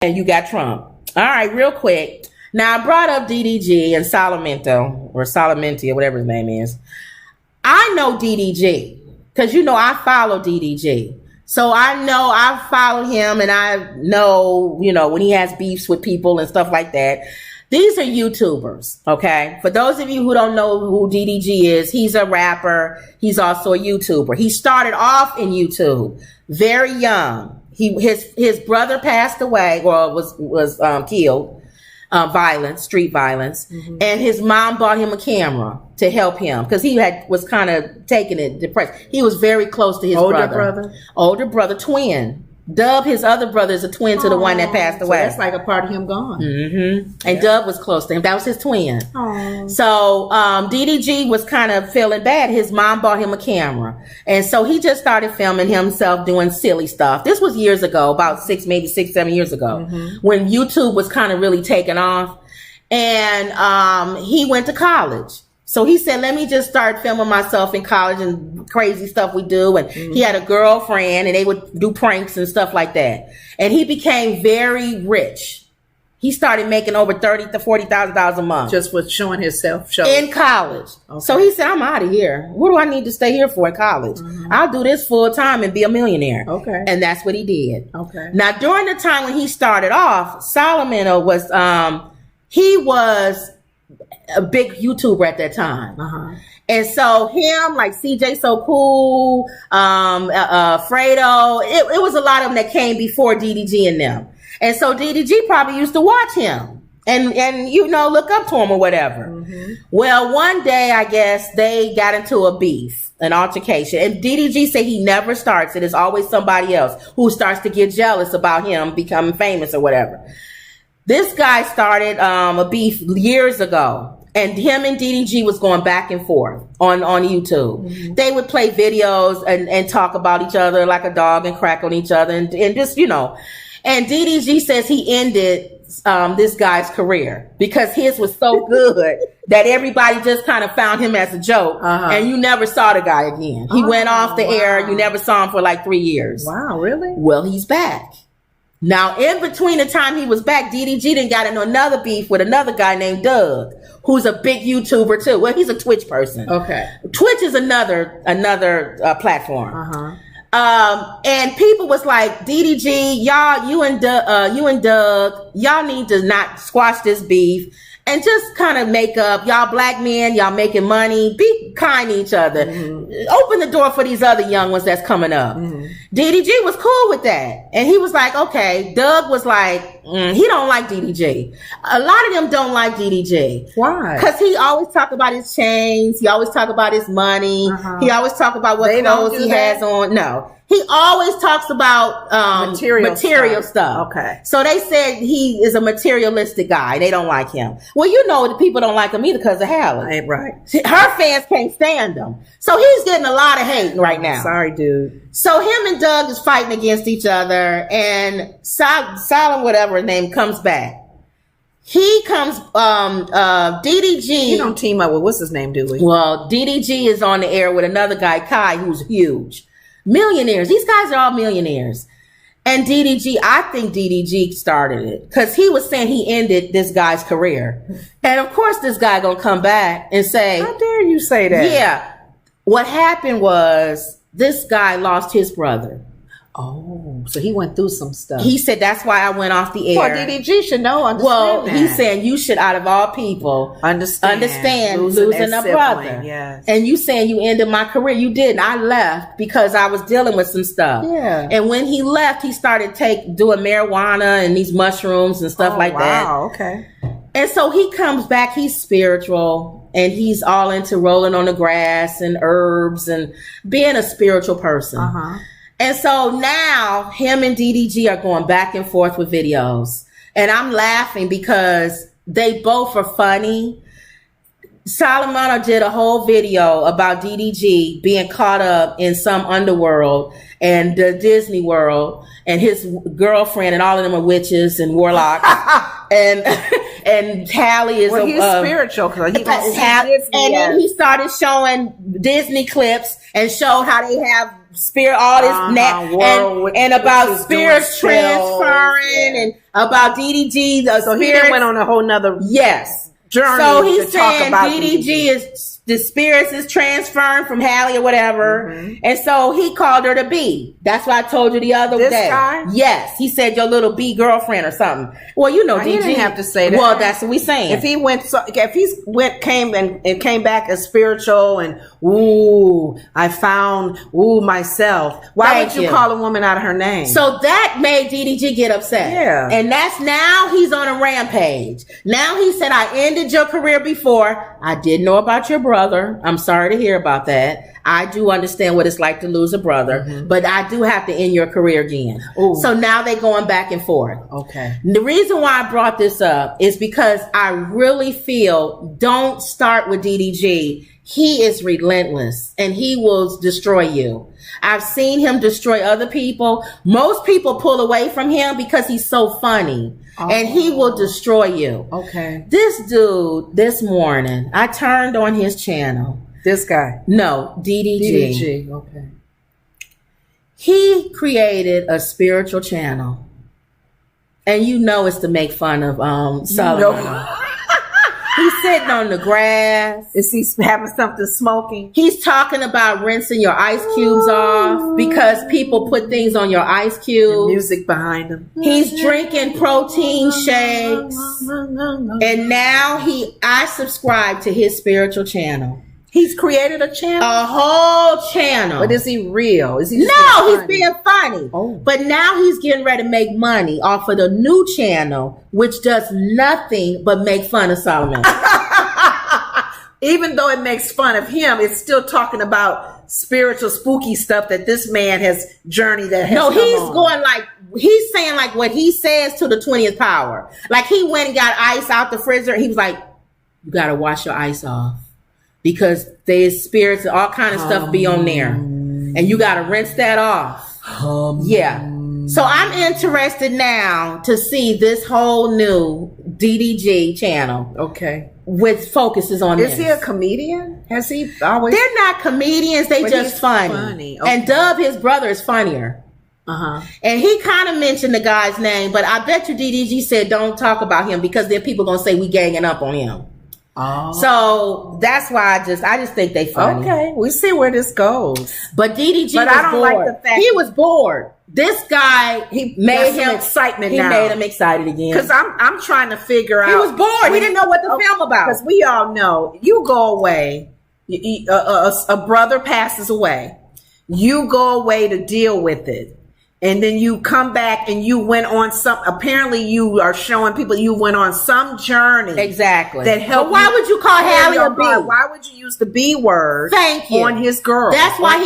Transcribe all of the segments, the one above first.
and you got Trump. All right, real quick. Now, I brought up DDG and Solluminati, or whatever his name is. I know DDG because, I follow DDG. So I follow him, and I know, when he has beefs with people and stuff like that. These are YouTubers, okay? For those of you who don't know who DDG is, he's a rapper. He's also a YouTuber. He started off in YouTube very young. His brother passed away or was killed, street violence, and his mom bought him a camera to help him because he was kind of taking it depressed. He was very close to his older brother, twin. Dub, his other brother, is a twin to the one that passed away. So that's like a part of him gone. And Dub was close to him. That was his twin. So DDG was kind of feeling bad. His mom bought him a camera. And so he just started filming himself doing silly stuff. This was years ago, about 7 years ago, when YouTube was kind of really taking off. And he went to college. So he said, let me just start filming myself in college and crazy stuff we do. And he had a girlfriend and they would do pranks and stuff like that. And he became very rich. He started making over $30,000 to $40,000 a month. Just for showing himself. In college. Okay. So he said, I'm out of here. What do I need to stay here for in college? I'll do this full time and be a millionaire. Okay. And that's what he did. Okay. Now, during the time when he started off, Solluminati was a big YouTuber at that time. And so him, like CJ So Cool, Fredo, it was a lot of them that came before DDG and them. And so DDG probably used to watch him and look up to him or whatever. Well, one day, I guess they got into a beef, an altercation. And DDG said he never starts it. It's always somebody else who starts to get jealous about him becoming famous or whatever. This guy started a beef years ago. And him and DDG was going back and forth on YouTube. They would play videos and talk about each other like a dog and crack on each other and just, And DDG says he ended this guy's career because his was so good that everybody just kind of found him as a joke. And you never saw the guy again. He went off the air. You never saw him for like 3 years. Wow, really? Well, he's back. Now, in between the time he was back, DDG then got into another beef with another guy named Doug, who's a big YouTuber too. Well, he's a Twitch person. Okay. Twitch is another platform. And people was like, DDG, y'all, you and Doug, y'all need to not squash this beef and just kind of make up. Y'all black men, y'all making money. Be kind to each other. Open the door for these other young ones that's coming up. DDG was cool with that. And he was like, okay. Doug was like, he don't like DDG. A lot of them don't like DDG. Why? Because he always talk about his chains. He always talk about his money. He always talk about what clothes he has on. No. He always talks about material stuff. Okay. So they said he is a materialistic guy. They don't like him. Well, the people don't like him either because of Hallie. Right. Her fans can't stand him. So he's getting a lot of hate right now. Sorry, dude. So him and Doug is fighting against each other, and Solomon, whatever his name, comes back. He comes, DDG. You don't team up with, what's his name, do we? Well, DDG is on the air with another guy, Kai, who's huge. Millionaires. These guys are all millionaires. And DDG, I think DDG started it because he was saying he ended this guy's career. And of course, this guy gonna come back and say, how dare you say that? Yeah. What happened was this guy lost his brother. Oh, so he went through some stuff. He said that's why I went off the air. Well, DDG should know. He's saying you should, out of all people, understand losing a brother. Yes. And you saying you ended my career. You didn't. I left because I was dealing with some stuff. Yeah. And when he left, he started doing marijuana and these mushrooms and stuff that. Wow. Okay. And so he comes back. He's spiritual and he's all into rolling on the grass and herbs and being a spiritual person. And so now him and DDG are going back and forth with videos. And I'm laughing because they both are funny. Solluminati did a whole video about DDG being caught up in some underworld and the Disney World, and his girlfriend and all of them are witches and warlocks. and Hallie is he's spiritual because he and then he started showing Disney clips and showed how they have spirit, all this and about spirits transferring and about DDG. So he went on a whole nother journey. So he's saying DDG is the spirits is transferring from Hallie or whatever, and so he called her the B. That's why I told you the other day. This guy? Yes, he said your little B girlfriend or something. Well, you know, he didn't have to say that. Well, that's what we saying. If he came back as spiritual and I found myself. Why would you call a woman out of her name? So that made DDG get upset. Yeah, and that's now he's on a rampage. Now he said, I ended your career before. I did know about your brother. I'm sorry to hear about that. I do understand what it's like to lose a brother, but I do have to end your career again. Ooh. So now they're going back and forth. Okay. The reason why I brought this up is because I really feel don't start with DDG. He is relentless and he will destroy you. I've seen him destroy other people. Most people pull away from him because he's so funny. And he will destroy you. Okay. This dude, this morning, I turned on his channel. This guy? No, DDG. DDG, okay. He created a spiritual channel. And you know it's to make fun of Solluminati. He's sitting on the grass. Is he having something smoking? He's talking about rinsing your ice cubes off because people put things on your ice cubes. And music behind him. He's drinking protein shakes. And now I subscribe to his spiritual channel. He's created a channel? A whole channel. But is he real? Is he he's being funny. Oh. But now he's getting ready to make money off of the new channel, which does nothing but make fun of Solomon. Even though it makes fun of him, it's still talking about spiritual, spooky stuff that this man has journeyed that has he's saying like what he says to the 20th power. Like he went and got ice out the freezer. He was like, you got to wash your ice off. Because there's spirits and all kind of stuff be on there. And you got to rinse that off. Yeah. So I'm interested now to see this whole new DDG channel. Okay. With focuses on this. Is he a comedian? Has he always? They're not comedians. They just funny. Okay. And Dub, his brother, is funnier. And he kind of mentioned the guy's name, but I bet you DDG said don't talk about him because there are people going to say we ganging up on him. Oh. So that's why I just think they funny. Okay, we see where this goes. But DDG was bored. Like the fact he was bored. This guy, he made him excitement. He made him excited again. Because I'm trying to figure out. He was bored. He didn't know what to film about. Because we all know you go away. A brother passes away. You go away to deal with it. And then you come back and you went on apparently you are showing people you went on some journey. Exactly. That helped. But why would you call Hallie a B? Why would you use the B word on his girl? That's why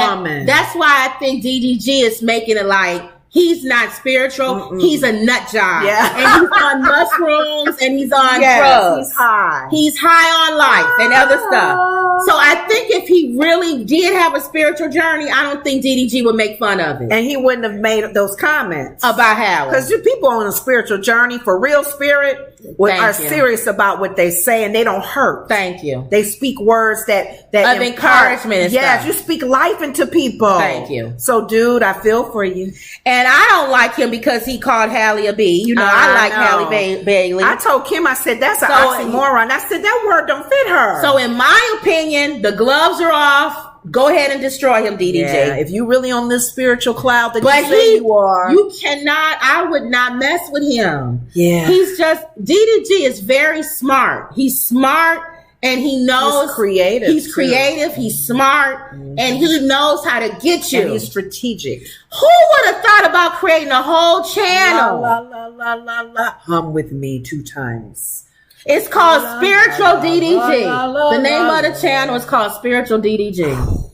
woman. That's why I think DDG is making it like he's not spiritual. He's a nut job. Yeah. And he's on mushrooms and he's on drugs. He's high. He's high on life and other stuff. So I think if he really did have a spiritual journey, I don't think DDG would make fun of it. And he wouldn't have made those comments. About Hallie. Because people on a spiritual journey for real spirit are serious about what they say and they don't hurt. Thank you. They speak words that of encouragement and stuff. You speak life into people. Thank you. So dude, I feel for you. And I don't like him because he called Hallie a B. You know, I like Hallie Bailey. I told Kim, I said, that's an oxymoron. I said, that word don't fit her. So in my opinion, the gloves are off. Go ahead and destroy him, DDG. Yeah, if you really on this spiritual cloud that you say you are. You cannot, I would not mess with him. Yeah. DDG is very smart. He's smart and he knows. He's creative. He's creative. He's smart and he knows how to get you. And he's strategic. Who would have thought about creating a whole channel? La, la, la, la, la. Hum with me 2 times. It's called Spiritual DDG. The name of the channel is called Spiritual DDG.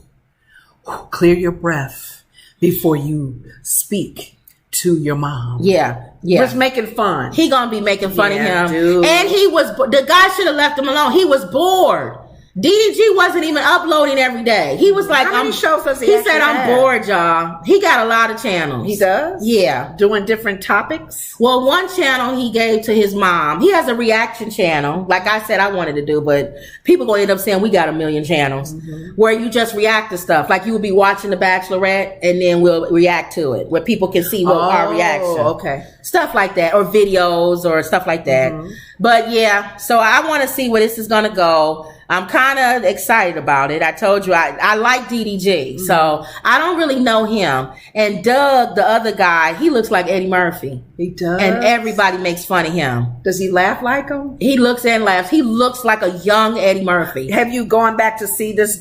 Clear your breath before you speak to your mom. Yeah. Just making fun. He gonna be making fun of him. Dude. And the guy should have left him alone. He was bored. DDG wasn't even uploading every day. He was like, how many shows does he said, actually I'm have? bored, y'all. He got a lot of channels. He does? Yeah. Doing different topics? Well, one channel he gave to his mom. He has a reaction channel. Like I said, I wanted to do, but people going to end up saying we got a million channels where you just react to stuff. Like you would be watching The Bachelorette and then we'll react to it where people can see our reaction. Okay. Stuff like that, or videos or stuff like that. But yeah, so I want to see where this is going to go. I'm kind of excited about it. I told you I like DDG, so I don't really know him. And Doug, the other guy, he looks like Eddie Murphy. He does. And everybody makes fun of him. Does he laugh like him? He looks and laughs. He looks like a young Eddie Murphy. Have you gone back to see this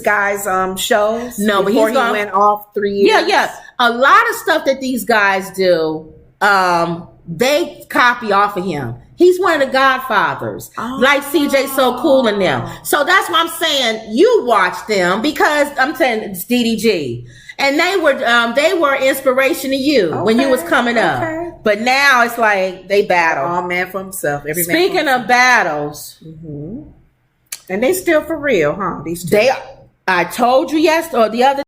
guy's shows? No, but before he went off 3 years. Yeah. A lot of stuff that these guys do, they copy off of him. He's one of the godfathers, like CJ So Cool and them. So that's why I'm saying you watch them, because I'm saying it's DDG, and they were inspiration to you when you was coming up. Okay. But now it's like they battle. All man for himself. Every man Speaking of battles, and they still for real, huh? These two. I told you the other